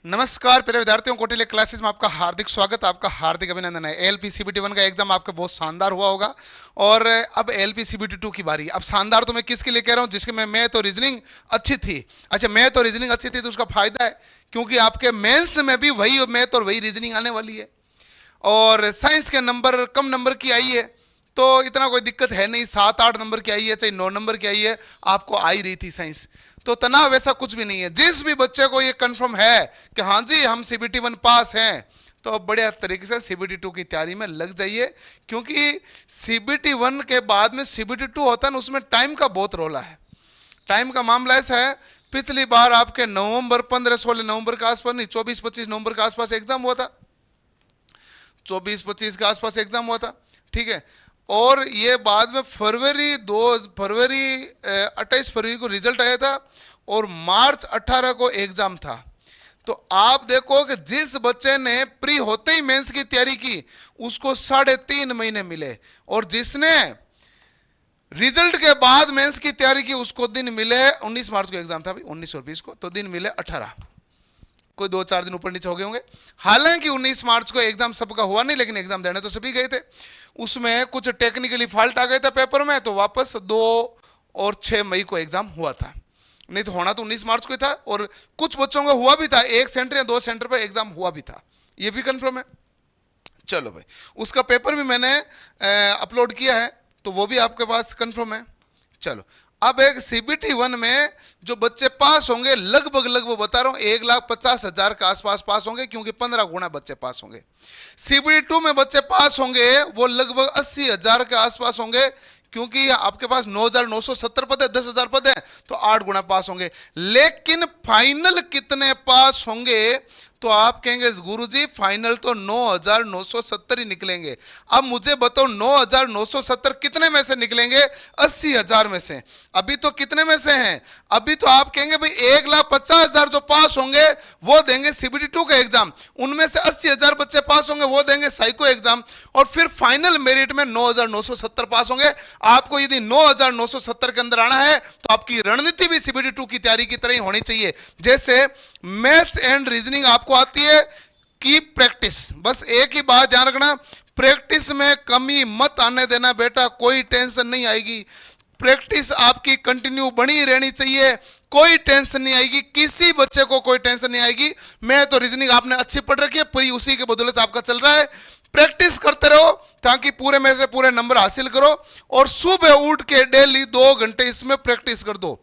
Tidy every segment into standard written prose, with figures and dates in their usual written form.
नमस्कार प्रिय विद्यार्थियों, कौटिल्य क्लासेस में आपका हार्दिक स्वागत, आपका हार्दिक अभिनंदन है। एलपी सीबीटी 1 का एग्जाम आपका बहुत शानदार हुआ होगा और अब एलपी सीबीटी 2 की बारी। अब शानदार तो मैं किसके लिए कह रहा हूँ, जिसके में मैथ और रीजनिंग अच्छी थी। अच्छा, मैथ और रीजनिंग अच्छी थी तो उसका फायदा है क्योंकि आपके मेंस में भी वही मैथ और वही रीजनिंग आने वाली है। और साइंस के नंबर कम नंबर की आई है तो इतना कोई दिक्कत है नहीं। 7-8 नंबर की आई है, चाहे 9 नंबर की आई है, आपको आ ही रही थी साइंस, तो तनाव वैसा कुछ भी नहीं है। जिस भी बच्चे को ये कंफर्म है कि हाँ जी हम सीबीटी 1 पास हैं, तो अब बढ़िया तरीके से सीबीटी 2 की तैयारी में लग जाइए, क्योंकि सीबीटी 1 के बाद में सीबीटी 2 होता है ना, उसमें टाइम का बहुत रोला है। टाइम का मामला ऐसा है, पिछली बार आपके नवंबर 15-16 नवंबर के आसपास, नहीं 24-25 नवंबर के आसपास एग्जाम हुआ था, 24-25 के आसपास एग्जाम हुआ था, ठीक है। और ये बाद में फरवरी 28 फरवरी को रिजल्ट आया था और मार्च 18 को एग्जाम था। तो आप देखो कि जिस बच्चे ने प्री होते ही मेंस की तैयारी की उसको 3.5 महीने मिले, और जिसने रिजल्ट के बाद मेंस की तैयारी की उसको दिन मिले, 19 मार्च को एग्जाम था भाई, 19 और 20 को, तो दिन मिले 18, कोई 2-4 दिन ऊपर नीचे हो गए होंगे। हालांकि 19 मार्च को एग्जाम सबका हुआ नहीं, लेकिन एग्जाम देने तो सभी गए थे। उसमें कुछ टेक्निकली फॉल्ट आ गए थे पेपर में, तो वापस 2 और 6 मई को एग्जाम हुआ था। नहीं तो होना तो 19 मार्च को ही था, और कुछ बच्चों का हुआ भी था, 1 सेंटर या 2 सेंटर पर एग्जाम हुआ भी था, ये भी कंफर्म है। चलो भाई, उसका पेपर भी मैंने अपलोड किया है, तो वो भी आपके पास कंफर्म है। चलो, अब एक सीबीटी 1 में जो बच्चे पास होंगे, लगभग बता रहा हूं 1,50,000 के आसपास पास होंगे, क्योंकि 15 गुना बच्चे पास होंगे। सीबीटी 2 में बच्चे पास होंगे वो लगभग 80,000 के आसपास होंगे, क्योंकि आपके पास 9,970 पद है, 10,000 पद है, तो 8 गुना पास होंगे। लेकिन फाइनल कितने पास होंगे, तो आप कहेंगे गुरुजी फाइनल तो 9,970 ही निकलेंगे। अब मुझे बताओ 9,970 कितने में से निकलेंगे? 80,000 में से। अभी तो कितने में से हैं? अभी तो आप कहेंगे भाई 1,50,000 जो पास होंगे वो देंगे सीबीटी 2 का एग्जाम, उनमें से 80,000 बच्चे पास होंगे वो देंगे साइको एग्जाम, और फिर फाइनल मेरिट में 9,970 पास होंगे। आपको यदि 9,970 के अंदर आना है तो आपकी रणनीति भी सीबीटी 2 की तैयारी की तरह ही होनी चाहिए। जैसे मैथ्स एंड रीजनिंग आपको आती है की प्रैक्टिस, बस एक ही बात ध्यान रखना, प्रैक्टिस में कमी मत आने देना बेटा, कोई टेंशन नहीं आएगी। प्रैक्टिस आपकी कंटिन्यू बनी रहनी चाहिए, कोई टेंशन नहीं आएगी, किसी बच्चे को कोई टेंशन नहीं आएगी। मैं तो रीजनिंग आपने अच्छी पढ़ रखी है, पूरी उसी के बदौलत आपका चल रहा है। प्रैक्टिस करते रहो ताकि पूरे में से पूरे नंबर हासिल करो, और सुबह उठ के डेली 2 घंटे इसमें प्रैक्टिस कर दो।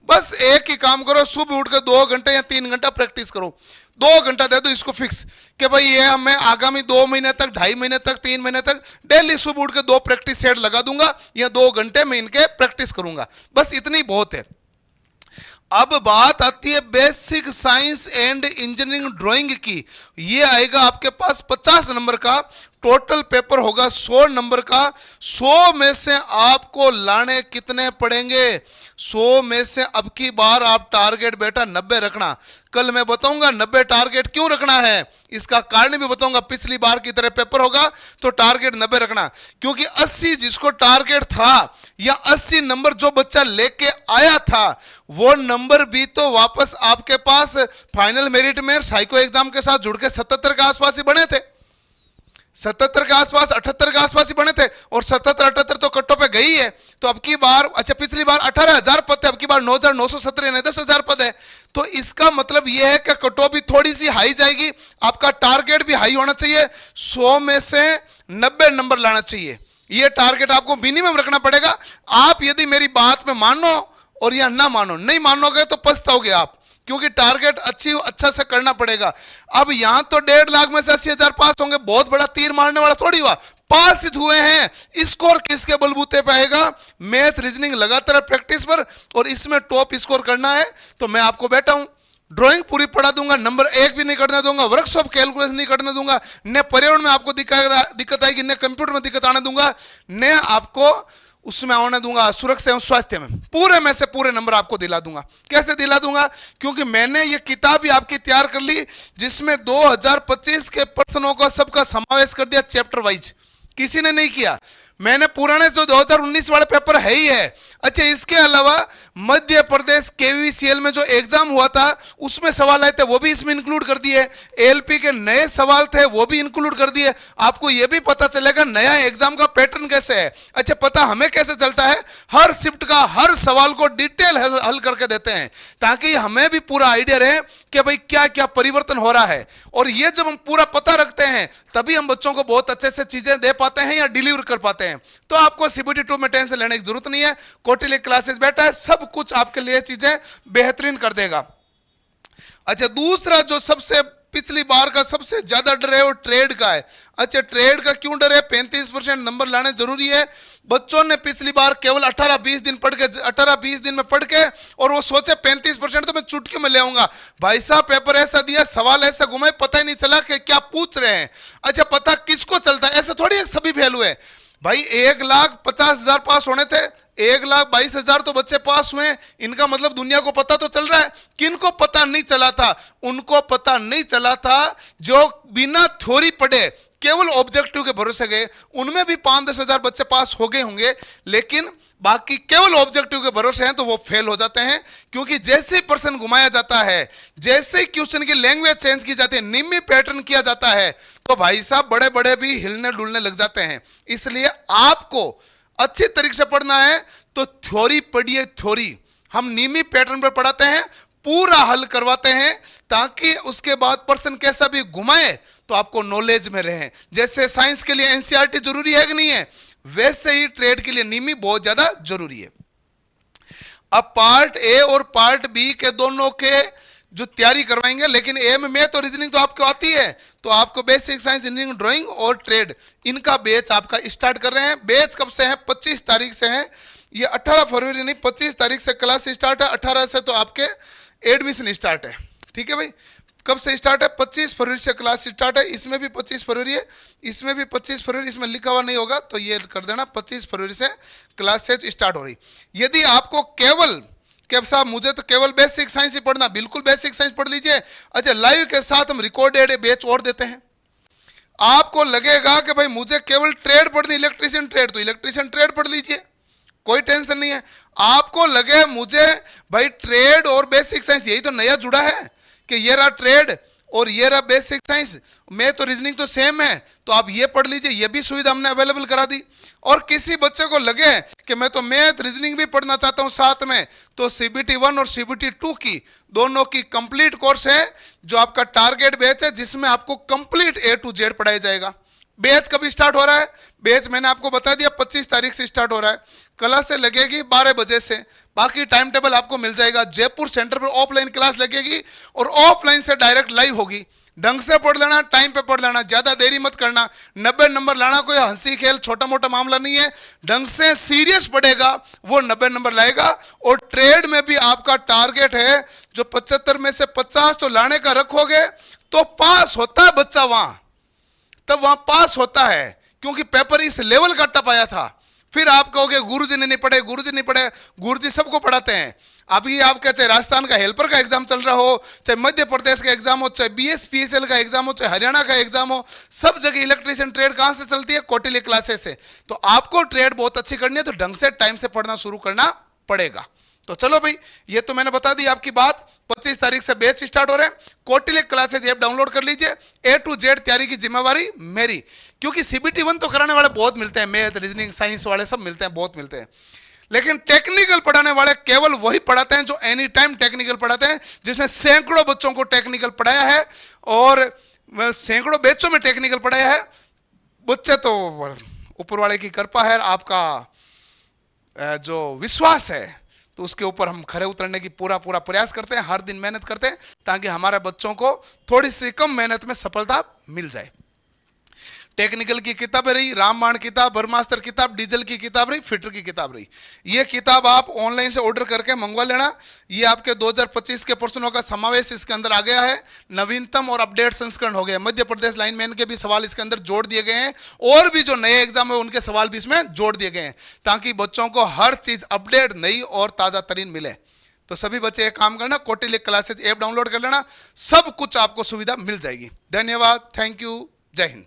बस एक ही काम करो, सुबह उठ के 2 घंटे या 3 घंटा प्रैक्टिस करो। 2 घंटा दे दो इसको फिक्स कि भाई ये मैं आगामी 2 महीने तक, 2.5 महीने तक, 3 महीने तक डेली सुबह उठ के 2 प्रैक्टिस सेट लगा दूंगा, या 2 घंटे में इनके प्रैक्टिस करूंगा, बस इतनी बहुत है। अब बात आती है basic science and engineering drawing की। ये आएगा आपके पास 50 नंबर का, टोटल पेपर होगा 100 नंबर का। 100 में से आपको लाने कितने पड़ेंगे? 100 में से अब की बार आप टारगेट बेटा 90 रखना। कल मैं बताऊंगा 90 टारगेट क्यों रखना है, इसका कारण भी बताऊंगा। पिछली बार की तरह पेपर होगा तो टारगेट 90 रखना, क्योंकि 80 जिसको टारगेट था, या 80 नंबर जो बच्चा लेके आया था, वो नंबर भी तो वापस आपके पास फाइनल मेरिट में साइको एग्जाम के साथ जुड़ के 77 के आसपास ही बने थे। 77 के आसपास, 78 के आसपास ही बने थे, और 77-78 तो कट्टों पे गई है। तो अब की बार, अच्छा पिछली बार 18,000 पद थे, अब की बार 9,970 यानी 10,000 पद है। तो इसका मतलब यह है कि कटो भी थोड़ी सी हाई जाएगी, आपका टारगेट भी हाई होना चाहिए। 100 में से 90 नंबर लाना चाहिए, यह टारगेट आपको मिनिमम रखना पड़ेगा। आप यदि मेरी बात में मानो और या ना मानो, नहीं मानोगे तो पछताओगे आप, क्योंकि टारगेट अच्छा से करना पड़ेगा। अब यहां तो 1.5 लाख में से 80,000 पास होंगे, बहुत बड़ा तीर मारने वाला थोड़ी हुआ, पास हुए हैं। स्कोर किसके बलबूते पे आएगा? मैथ रीजनिंग लगातार प्रैक्टिस पर, और इसमें टॉप स्कोर करना है तो मैं आपको बैठा हूं, ड्राइंग पूरी पढ़ा दूंगा, नंबर 1 भी नहीं करने दूंगा, वर्कशॉप कैलकुलेशन नहीं करने दूंगा, न पर्यावरण में आपको दिक्कत आएगी, न कंप्यूटर में दिक्कत आने दूंगा, न आपको उसमें आने दूंगा सुरक्षा एवं स्वास्थ्य में। पूरे में से पूरे नंबर आपको दिला दूंगा। कैसे दिला दूंगा? क्योंकि मैंने ये किताब भी आपकी तैयार कर ली, जिसमें 2025 के प्रश्नों का सबका समावेश कर दिया चैप्टर वाइज। किसी ने नहीं किया, मैंने पुराने जो 2019 वाले पेपर है ही है, अच्छा, इसके अलावा मध्य प्रदेश केवीसीएल में जो एग्जाम हुआ था उसमें सवाल आए थे, वो भी इसमें इंक्लूड कर दिए। एलपी के नए सवाल थे वो भी इंक्लूड कर दिए। आपको यह भी पता चलेगा नया एग्जाम का पैटर्न कैसे है। अच्छा, पता हमें कैसे चलता है, हर शिफ्ट का हर सवाल को डिटेल हल करके देते हैं, ताकि हमें भी पूरा आइडिया रहे कि भाई क्या क्या परिवर्तन हो रहा है। और ये जब हम पूरा पता रखते हैं तभी हम बच्चों को बहुत अच्छे से चीजें दे पाते हैं या डिलीवर कर पाते हैं। तो आपको सीबीटी 2 में टेंशन लेने की जरूरत नहीं है। कौटिल्य क्लासेस बैठा है, सब कुछ आपके लिए चीजें बेहतरीन कर देगा। अच्छा, दूसरा जो सबसे पिछली बार का सबसे ज्यादा डर है वो ट्रेड का है। अच्छा, ट्रेड का क्यों डर है? 35% नंबर लाने जरूरी है। बच्चों ने पिछली बार केवल 18-20 दिन पढ़ के 18-20 दिन में पढ़ के और वो सोचे 35% तो मैं चुटकी में ले आऊंगा। भाई साहब, पेपर ऐसा दिया, सवाल ऐसा घुमाए, पता ही नहीं चला कि क्या पूछ रहे हैं। अच्छा, पता किसको चलता है? ऐसा थोड़ी सभी वैल्यू है भाई। 1,50,000 पास होने थे, 1,22,000 तो बच्चे पास हुए। इनका मतलब दुनिया को पता तो चल रहा है। किनको पता नहीं चला था? उनको पता नहीं चला था जो बिना थ्योरी पढ़े केवल ऑब्जेक्टिव के भरोसे गए। उनमें भी 5-10 हजार बच्चे पास हो गए होंगे, लेकिन बाकी केवल ऑब्जेक्टिव के भरोसे हैं तो वो फेल हो जाते हैं। क्योंकि जैसे ही प्रश्न घुमाया जाता है, जैसे ही क्वेश्चन की लैंग्वेज चेंज की जाती है, निम्न पैटर्न किया जाता है, तो भाई साहब बड़े बड़े भी हिलने डुलने लग जाते हैं। इसलिए आपको अच्छी तरीके से पढ़ना है तो थ्योरी पढ़िए। थ्योरी हम नियमित पैटर्न पर पढ़ाते हैं, पूरा हल करवाते हैं, ताकि उसके बाद पर्सन कैसा भी घुमाए तो आपको नॉलेज में रहे। जैसे साइंस के लिए एनसीईआरटी जरूरी है कि नहीं है, वैसे ही ट्रेड के लिए नियमी बहुत ज्यादा जरूरी है। अब पार्ट ए और पार्ट बी के दोनों के जो तैयारी करवाएंगे, लेकिन ए में मैथ और रीजनिंग तो आपको आती है, तो आपको बेसिक साइंस, इंजीनियरिंग, ड्राइंग और ट्रेड, इनका बैच आपका स्टार्ट कर रहे हैं। बैच कब से है? 25 तारीख से है। ये 18 फरवरी नहीं, 25 तारीख से क्लास स्टार्ट है। 18 से तो आपके एडमिशन स्टार्ट है। ठीक है भाई, कब से स्टार्ट है? 25 फरवरी से क्लास स्टार्ट है। इसमें भी 25 फरवरी है, इसमें भी 25 फरवरी, इसमें लिखा हुआ नहीं होगा तो ये कर देना, 25 फरवरी से क्लासेज स्टार्ट हो रही। यदि आपको केवल साहब मुझे तो केवल बेसिक साइंस ही पढ़ना, बिल्कुल बेसिक साइंस पढ़ लीजिए। अच्छा, लाइव के साथ हम रिकॉर्डेड बैच और देते हैं। आपको लगेगा कि भाई मुझे केवल ट्रेड पढ़नी, इलेक्ट्रीशियन ट्रेड, तो इलेक्ट्रीशियन ट्रेड पढ़ लीजिए, कोई टेंशन नहीं है। आपको लगे मुझे भाई ट्रेड और बेसिक साइंस यही तो नया जुड़ा है कि ये रहा ट्रेड और ये रहा बेसिक साइंस, मैथ और रीजनिंग तो सेम है, तो आप ये पढ़ लीजिए, ये भी सुविधा हमने अवेलेबल करा दी। और किसी बच्चे को लगे कि मैं तो मैथ रीजनिंग भी पढ़ना चाहता हूं साथ में, तो सीबीटी 1 और सीबीटी 2 की दोनों की कंप्लीट कोर्स है, जो आपका टारगेट बैच है, जिसमें आपको कंप्लीट A to Z पढ़ाया जाएगा। बैच कब स्टार्ट हो रहा है? बैच मैंने आपको बता दिया 25 तारीख से स्टार्ट हो रहा है। क्लास से लगेगी 12 बजे से, बाकी टाइम टेबल आपको मिल जाएगा। जयपुर सेंटर पर ऑफलाइन क्लास लगेगी और ऑफलाइन से डायरेक्ट लाइव होगी। ढंग से पढ़ लेना, टाइम पे पढ़ लेना, ज्यादा देरी मत करना। 90 नंबर लाना कोई हंसी खेल छोटा मोटा मामला नहीं है। ढंग से सीरियस पढ़ेगा वो 90 नंबर लाएगा। और ट्रेड में भी आपका टारगेट है जो 75 में से 50 तो लाने का रखोगे तो पास होता है बच्चा, वहां तब वहां पास होता है, क्योंकि पेपर इस लेवल का टप आया था। फिर आप कहोगे गुरुजी ने नहीं पढ़े, गुरुजी नहीं पढ़े, गुरुजी सबको पढ़ाते हैं। अभी आपका चाहे राजस्थान का हेल्पर का एग्जाम चल रहा हो, चाहे मध्य प्रदेश का एग्जाम हो, चाहे बीएसपीएसएल का एग्जाम हो, चाहे हरियाणा का एग्जाम हो, सब जगह इलेक्ट्रीशियन ट्रेड कहां से चलती है? कौटिल्य क्लासेस से। तो आपको ट्रेड बहुत अच्छी करनी है तो ढंग से टाइम से पढ़ना शुरू करना पड़ेगा। तो चलो भाई, ये तो मैंने बता दी आपकी बात। 25 तारीख से बैच स्टार्ट हो रहे हैं। कौटिल्य क्लासेज ऐप डाउनलोड कर लीजिए। A to Z तैयारी की जिम्मेवारी मेरी, क्योंकि सीबीटी 1 तो कराने वाले बहुत मिलते हैं, मैथ रीजनिंग साइंस वाले सब मिलते हैं, बहुत मिलते हैं, लेकिन टेक्निकल पढ़ाने वाले केवल वही पढ़ाते हैं जो एनी टाइम टेक्निकल पढ़ाते हैं, जिसने सैकड़ों बच्चों को टेक्निकल पढ़ाया है और सैकड़ों बैचों में टेक्निकल पढ़ाया है। बच्चे तो ऊपर वाले की कृपा है, आपका जो विश्वास है, तो उसके ऊपर हम खरे उतरने की पूरा प्रयास करते हैं, हर दिन मेहनत करते हैं, ताकि हमारे बच्चों को थोड़ी सी कम मेहनत में सफलता मिल जाए। टेक्निकल की किताबें रही, रामबाण किताब, ब्रह्मास्त्र किताब, डीजल की किताब रही, फिटर की किताब रही। ये किताब आप ऑनलाइन से ऑर्डर करके मंगवा लेना। ये आपके 2025 के प्रश्नों का समावेश इसके अंदर आ गया है, नवीनतम और अपडेट संस्करण हो गया। मध्य प्रदेश लाइनमैन के भी सवाल इसके अंदर जोड़ दिए गए हैं, और भी जो नए एग्जाम है उनके सवाल भी इसमें जोड़ दिए गए हैं, ताकि बच्चों को हर चीज अपडेट, नई और ताजा तरीन मिले। तो सभी बच्चे एक काम करना, कौटिल्य क्लासेज ऐप डाउनलोड कर लेना, सब कुछ आपको सुविधा मिल जाएगी। धन्यवाद, थैंक यू, जय हिंद।